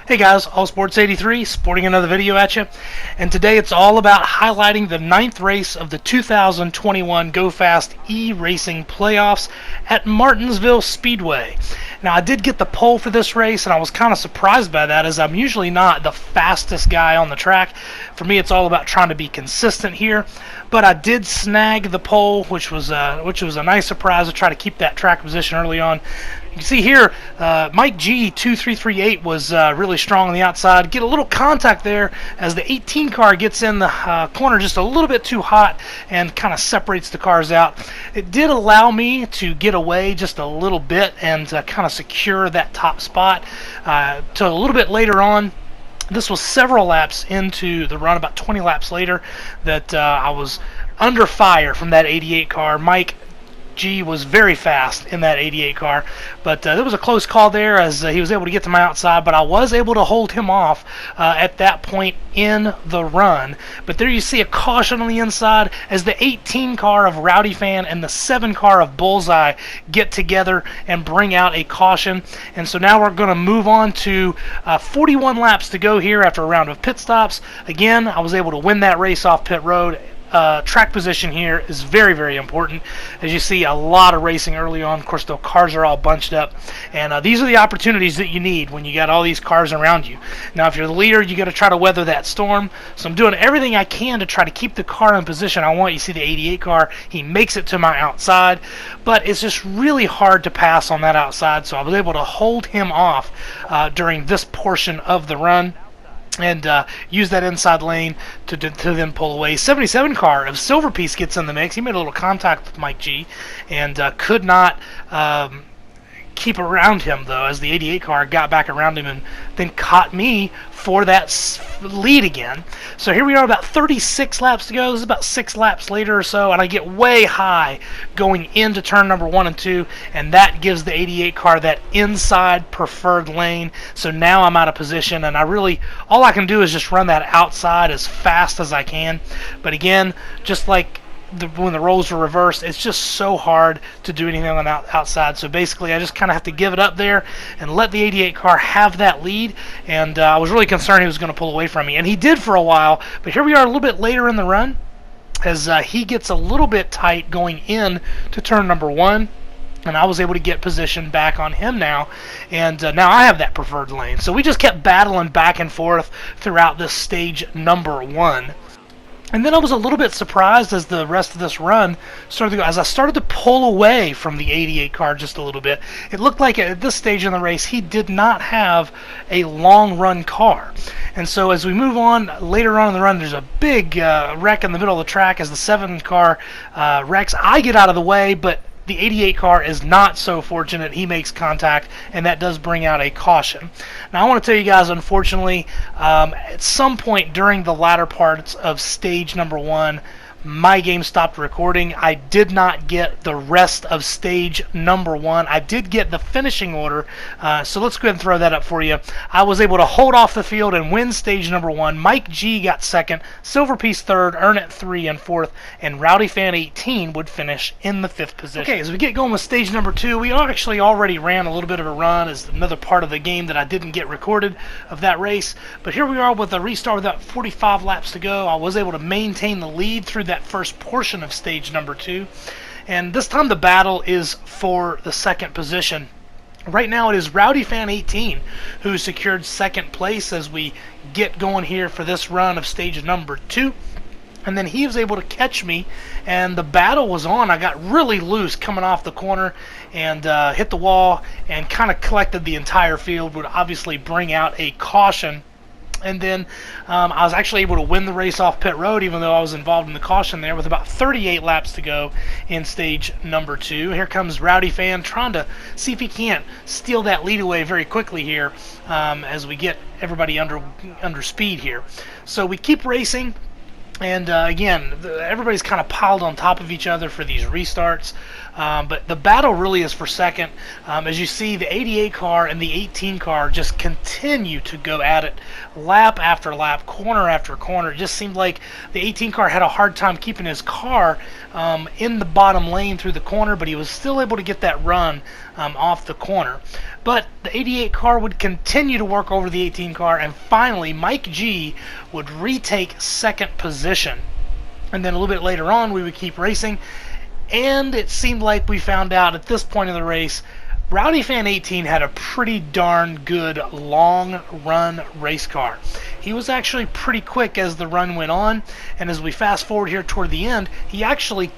Hey guys, All Sports 83, sporting another video at you, and today it's all about highlighting the 9th race of the 2021 GoFast e-racing playoffs at Martinsville Speedway. Now I did get the pole for this race, and I was kind of surprised by that, as I'm usually not the fastest guy on the track. For me, it's all about trying to be consistent here, but I did snag the pole, which was a nice surprise to try to keep that track position early on. You can see here, Mike G 2338 was really strong on the outside. Get a little contact there as the 18 car gets in the corner just a little bit too hot and kind of separates the cars out. It did allow me to get away just a little bit and kind of secure that top spot. Till a little bit later on, this was several laps into the run, about 20 laps later, that I was under fire from that 88 car. Mike G was very fast in that 88 car, but there was a close call there as he was able to get to my outside, but I was able to hold him off at that point in the run. But there you see a caution on the inside as the 18 car of Rowdy Fan and the 7 car of Bullseye get together and bring out a caution. And so now we're going to move on to 41 laps to go here after a round of pit stops. Again, I was able to win that race off pit road. Track position here is very, very important. As you see, a lot of racing early on. Of course, the cars are all bunched up, and these are the opportunities that you need when you got all these cars around you. Now, if you're the leader, you got to try to weather that storm. So I'm doing everything I can to try to keep the car in position I want. You see the 88 car, he makes it to my outside, but it's just really hard to pass on that outside, so I was able to hold him off during this portion of the run and use that inside lane to then pull away. 77 car of Silver Piece gets in the mix. He made a little contact with Mike G and could not keep around him, though, as the 88 car got back around him and then caught me for that lead again. So here we are, about 36 laps to go. This is about 6 laps later or so, and I get way high going into turn number 1 and 2, and that gives the 88 car that inside preferred lane. So now I'm out of position, and all I can do is just run that outside as fast as I can. But again, just like when the roles were reversed, it's just so hard to do anything on the outside. So basically, I just kind of have to give it up there and let the 88 car have that lead. And I was really concerned he was going to pull away from me, and he did for a while. But here we are a little bit later in the run as he gets a little bit tight going in to turn number 1. And I was able to get position back on him now, and now I have that preferred lane. So we just kept battling back and forth throughout this stage number 1. And then I was a little bit surprised as the rest of this run started to go. As I started to pull away from the 88 car just a little bit, it looked like at this stage in the race he did not have a long run car. And so as we move on later on in the run, there's a big wreck in the middle of the track as the 7 car wrecks. I get out of the way, but the 88 car is not so fortunate. He makes contact, and that does bring out a caution. Now, I want to tell you guys, unfortunately, at some point during the latter parts of stage number 1, my game stopped recording. I did not get the rest of stage number 1. I did get the finishing order, so let's go ahead and throw that up for you. I was able to hold off the field and win stage number 1. Mike G got 2nd, Silver Piece 3rd, Ernest 3 and 4th, and Rowdy Fan 18 would finish in the 5th position. Okay, as we get going with stage number 2, we actually already ran a little bit of a run as another part of the game that I didn't get recorded of that race. But here we are with a restart with about 45 laps to go. I was able to maintain the lead through that first portion of stage number 2, and this time the battle is for the 2nd position. Right now it is Rowdy Fan 18 who secured 2nd place as we get going here for this run of stage number 2. And then he was able to catch me, and the battle was on. I got really loose coming off the corner and hit the wall and kind of collected the entire field, would obviously bring out a caution. And then I was actually able to win the race off pit road, even though I was involved in the caution there, with about 38 laps to go in stage number 2. Here comes Rowdy Fan trying to see if he can't steal that lead away very quickly here as we get everybody under speed here. So we keep racing. And again, everybody's kind of piled on top of each other for these restarts. But the battle really is for second. As you see, the 88 car and the 18 car just continue to go at it lap after lap, corner after corner. It just seemed like the 18 car had a hard time keeping his car in the bottom lane through the corner, but he was still able to get that run off the corner. But the 88 car would continue to work over the 18 car, and finally Mike G would retake second position. And then a little bit later on, we would keep racing, and it seemed like we found out at this point in the race, Rowdy Fan 18 had a pretty darn good long run race car. He was actually pretty quick as the run went on, and as we fast forward here toward the end, he actually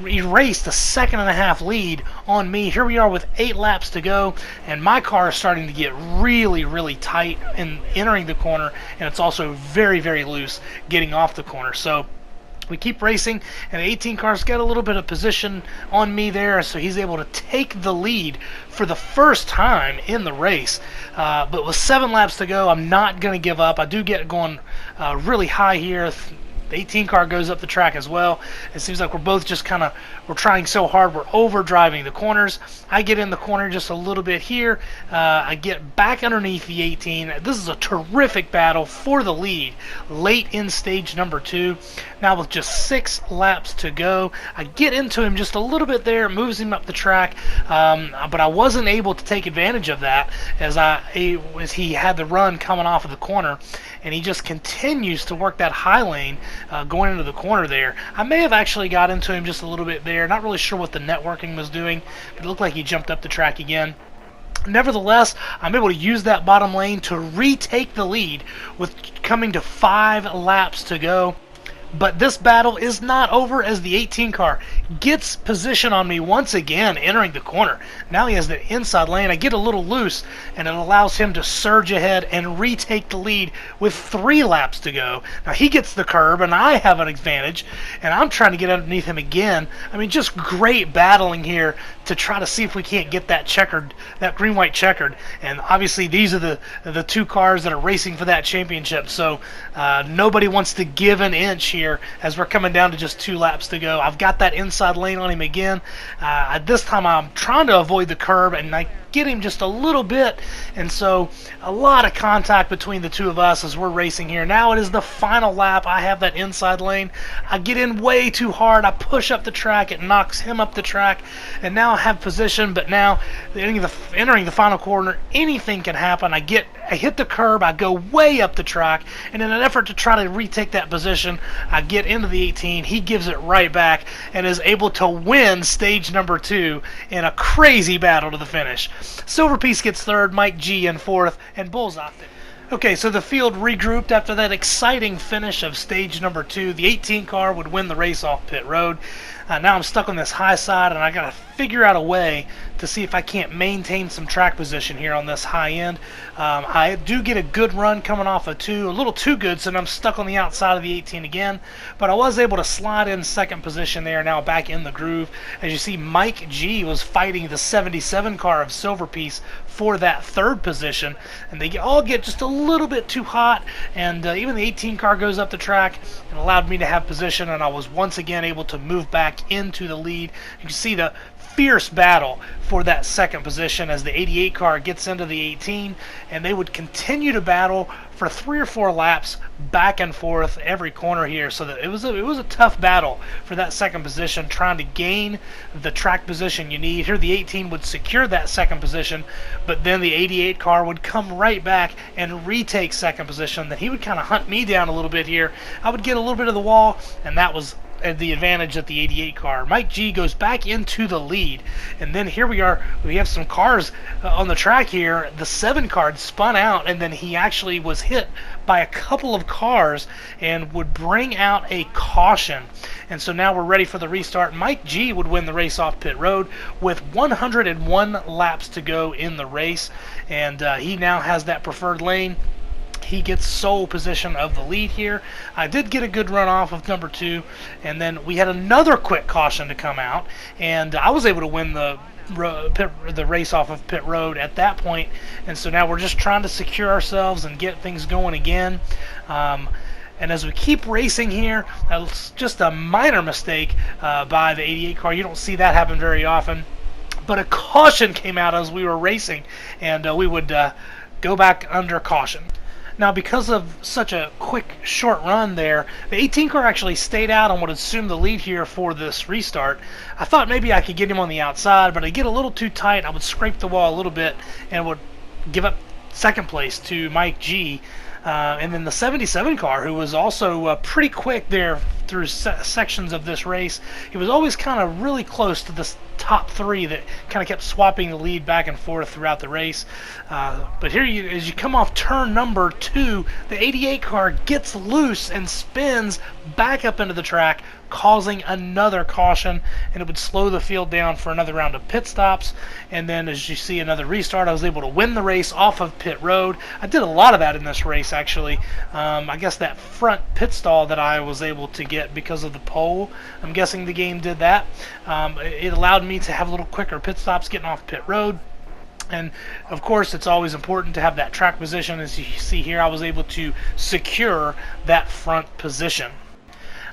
erased a 1.5-second lead on me. Here we are with 8 laps to go, and my car is starting to get really, really tight in entering the corner, and it's also very, very loose getting off the corner. So we keep racing, and the 18 car's got a little bit of position on me there, so he's able to take the lead for the first time in the race. But with 7 laps to go, I'm not going to give up. I do get going really high here. The 18 car goes up the track as well. It seems like we're both just we're trying so hard, we're overdriving the corners. I get in the corner just a little bit here. I get back underneath the 18. This is a terrific battle for the lead late in stage number 2. Now with just 6 laps to go, I get into him just a little bit there, moves him up the track, but I wasn't able to take advantage of that as he had the run coming off of the corner, and he just continues to work that high lane going into the corner there. I may have actually got into him just a little bit there. Not really sure what the networking was doing, but it looked like he jumped up the track again. Nevertheless, I'm able to use that bottom lane to retake the lead with coming to 5 laps to go. But this battle is not over as the 18 car gets position on me once again entering the corner. Now he has the inside lane. I get a little loose, and it allows him to surge ahead and retake the lead with 3 laps to go. Now he gets the curb, and I have an advantage, and I'm trying to get underneath him again. I mean, just great battling here to try to see if we can't get that checkered, that green-white checkered. And obviously these are the 2 cars that are racing for that championship, so nobody wants to give an inch here as we're coming down to just 2 laps to go. I've got that inside lane on him again. This time I'm trying to avoid the curb, and I get him just a little bit, and so a lot of contact between the 2 of us as we're racing here. Now it is the final lap. I have that inside lane. I get in way too hard. I push up the track. It knocks him up the track, and now I have position, but now entering the final corner, anything can happen. I hit the curb. I go way up the track, and in an effort to try to retake that position, I get into the 18. He gives it right back and is able to win stage number 2 in a crazy battle to the finish. Silverpiece gets 3rd, Mike G in 4th, and Bullseye. Okay, so the field regrouped after that exciting finish of stage number 2. The 18 car would win the race off pit road. Now I'm stuck on this high side, and I got to figure out a way to see if I can't maintain some track position here on this high end. I do get a good run coming off of 2, a little too good, so I'm stuck on the outside of the 18 again, but I was able to slide in second position there, now back in the groove. As you see, Mike G was fighting the 77 car of Silverpiece for that 3rd position, and they all get just a little bit too hot, and even the 18 car goes up the track and allowed me to have position, and I was once again able to move back into the lead. You can see the fierce battle for that 2nd position as the 88 car gets into the 18, and they would continue to battle for 3 or 4 laps back and forth every corner here. So that it was a tough battle for that 2nd position, trying to gain the track position you need. Here the 18 would secure that 2nd position, but then the 88 car would come right back and retake 2nd position. Then he would kind of hunt me down a little bit here. I would get a little bit of the wall, and that was the advantage at the 88 car. Mike G goes back into the lead, and then here we are. We have some cars on the track here. The 7 car spun out, and then he actually was hit by a couple of cars and would bring out a caution. And so now we're ready for the restart. Mike G would win the race off pit road with 101 laps to go in the race, and he now has that preferred lane. He gets sole position of the lead here. I did get a good run off of number 2, and then we had another quick caution to come out, and I was able to win the race off of pit road at that point. And so now we're just trying to secure ourselves and get things going again. And as we keep racing here, that's just a minor mistake by the 88 car. You don't see that happen very often. But a caution came out as we were racing, and we would go back under caution. Now, because of such a quick, short run there, the 18 car actually stayed out and would assume the lead here for this restart. I thought maybe I could get him on the outside, but I'd get a little too tight. I would scrape the wall a little bit and would give up second place to Mike G. And then the 77 car, who was also pretty quick there through sections of this race, he was always kind of really close to the top three that kind of kept swapping the lead back and forth throughout the race. But here, as you come off turn number 2, the 88 car gets loose and spins back up into the track, causing another caution, and it would slow the field down for another round of pit stops. And then as you see another restart, I was able to win the race off of pit road. I did a lot of that in this race, actually. I guess that front pit stall that I was able to get because of the pole, I'm guessing the game did that. It allowed me to have a little quicker pit stops getting off pit road. And of course, it's always important to have that track position. As you see here, I was able to secure that front position.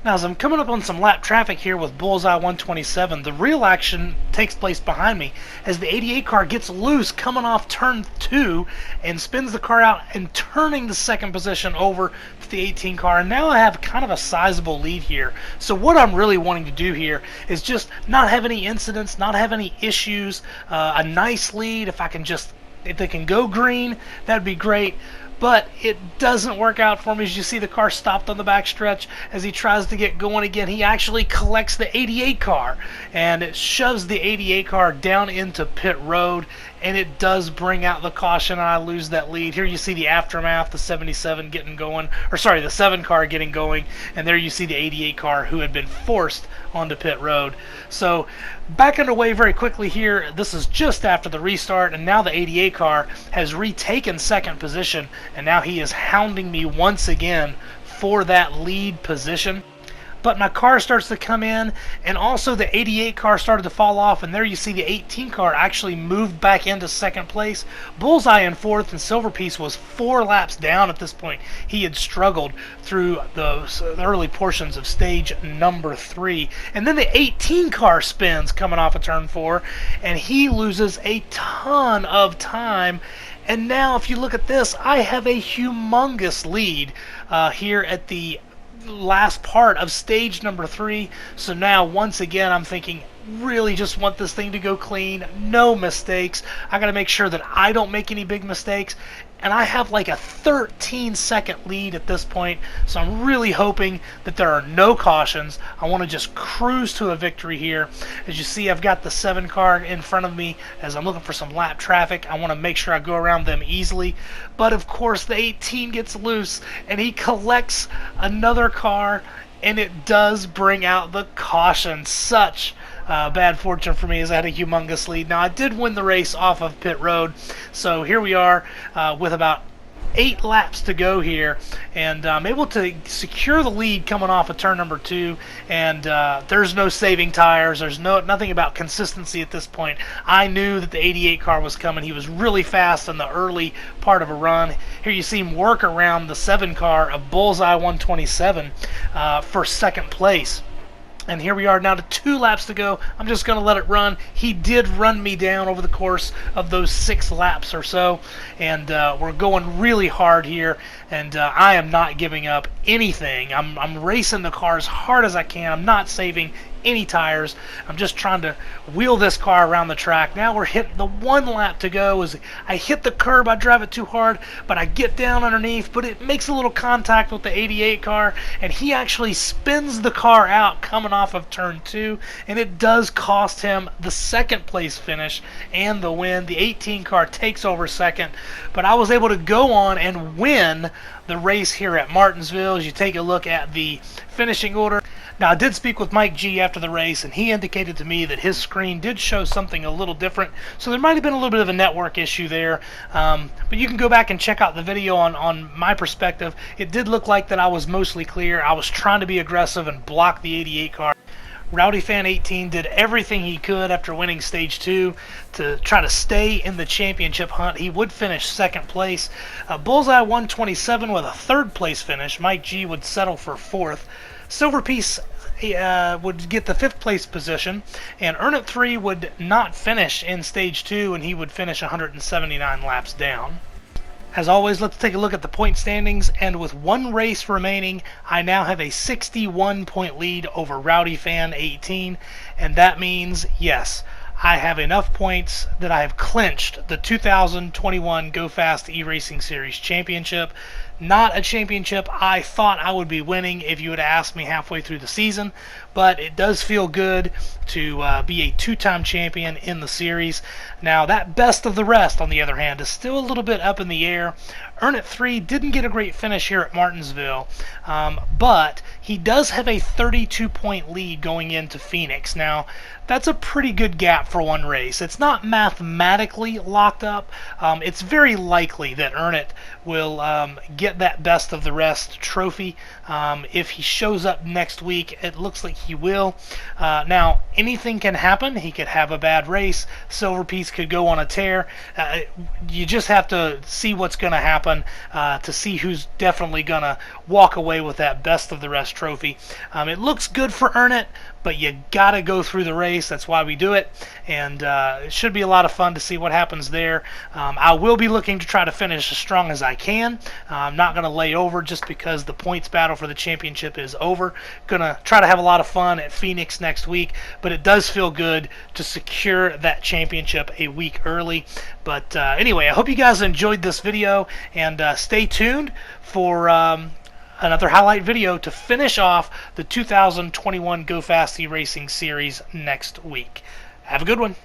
Now, as I'm coming up on some lap traffic here with Bullseye 127, the real action takes place behind me as the 88 car gets loose coming off turn 2 and spins the car out and turning the second position over to the 18 car. And now I have kind of a sizable lead here. So what I'm really wanting to do here is just not have any incidents, not have any issues, a nice lead. If they can go green, that'd be great. But it doesn't work out for me. As you see, the car stopped on the backstretch. As he tries to get going again, he actually collects the 88 car, and it shoves the 88 car down into pit road, and it does bring out the caution, and I lose that lead. Here you see the aftermath, the 77 getting going, or sorry, the 7 car getting going, and there you see the 88 car who had been forced onto pit road. So back underway very quickly here. This is just after the restart, and now the 88 car has retaken second position, and now he is hounding me once again for that lead position. But my car starts to come in, and also the 88 car started to fall off, and there you see the 18 car actually moved back into second place. Bullseye in fourth, and Silverpiece was 4 laps down at this point. He had struggled through the early portions of stage number 3. And then the 18 car spins coming off of turn 4, and he loses a ton of time. And now if you look at this, I have a humongous lead here at the last part of stage number 3. So now once again I'm thinking, really just want this thing to go clean, no mistakes. I got to make sure that I don't make any big mistakes, and I have like a 13-second lead at this point, so I'm really hoping that there are no cautions. I want to just cruise to a victory here. As you see, I've got the 7 car in front of me as I'm looking for some lap traffic. I want to make sure I go around them easily, but of course the 18 gets loose and he collects another car, and it does bring out the caution. Such bad fortune for me as I had a humongous lead. Now, I did win the race off of pit road, so here we are with about 8 laps to go here, and I'm able to secure the lead coming off of turn number 2, and there's no saving tires. There's nothing about consistency at this point. I knew that the 88 car was coming. He was really fast in the early part of a run. Here you see him work around the 7 car of Bullseye 127 for second place. And here we are now to 2 laps to go. I'm just going to let it run. He did run me down over the course of those 6 laps or so. And we're going really hard here. And I am not giving up anything. I'm racing the car as hard as I can. I'm not saving any tires. I'm just trying to wheel this car around the track. Now we're hitting the 1 lap to go. As I hit the curb, I drive it too hard, but I get down underneath, but it makes a little contact with the 88 car, and he actually spins the car out coming off of turn 2, and it does cost him the second place finish and the win. The 18 car takes over second, but I was able to go on and win the race here at Martinsville. As you take a look at the finishing order. Now, I did speak with Mike G after the race, and he indicated to me that his screen did show something a little different, so there might have been a little bit of a network issue there. But you can go back and check out the video on my perspective. It did look like that I was mostly clear. I was trying to be aggressive and block the 88 car. Rowdy Fan 18 did everything he could after winning Stage 2 to try to stay in the championship hunt. He would finish second place. Bullseye 127 with a third place finish. Mike G would settle for fourth. Silver Piece would get the fifth place position, and Earn It 3 would not finish in Stage 2, and he would finish 179 laps down. As always, let's take a look at the point standings, and with one race remaining, I now have a 61-point lead over Rowdy Fan 18, and that means, yes, I have enough points that I have clinched the 2021 GoFast E-Racing Series Championship. Not a championship I thought I would be winning if you had asked me halfway through the season, but it does feel good to be a two-time champion in the series. Now, that best of the rest, on the other hand, is still a little bit up in the air. Earn It 3 didn't get a great finish here at Martinsville, but he does have a 32-point lead going into Phoenix. Now, that's a pretty good gap for one race. It's not mathematically locked up. It's very likely that Earn It will get that best of the rest trophy. If he shows up next week, it looks like he will. Now, anything can happen. He could have a bad race. Silver Piece could go on a tear. You just have to see what's going to happen to see who's definitely going to walk away with that best of the rest trophy. It looks good for Earn It, but you got to go through the race. That's why we do it, and it should be a lot of fun to see what happens there. I will be looking to try to finish as strong as I can. I'm not going to lay over just because the points battle for the championship is over. Going to try to have a lot of fun at Phoenix next week, but it does feel good to secure that championship a week early. But anyway, I hope you guys enjoyed this video, and stay tuned for another highlight video to finish off the 2021 GoFast E-Racing Series next week. Have a good one.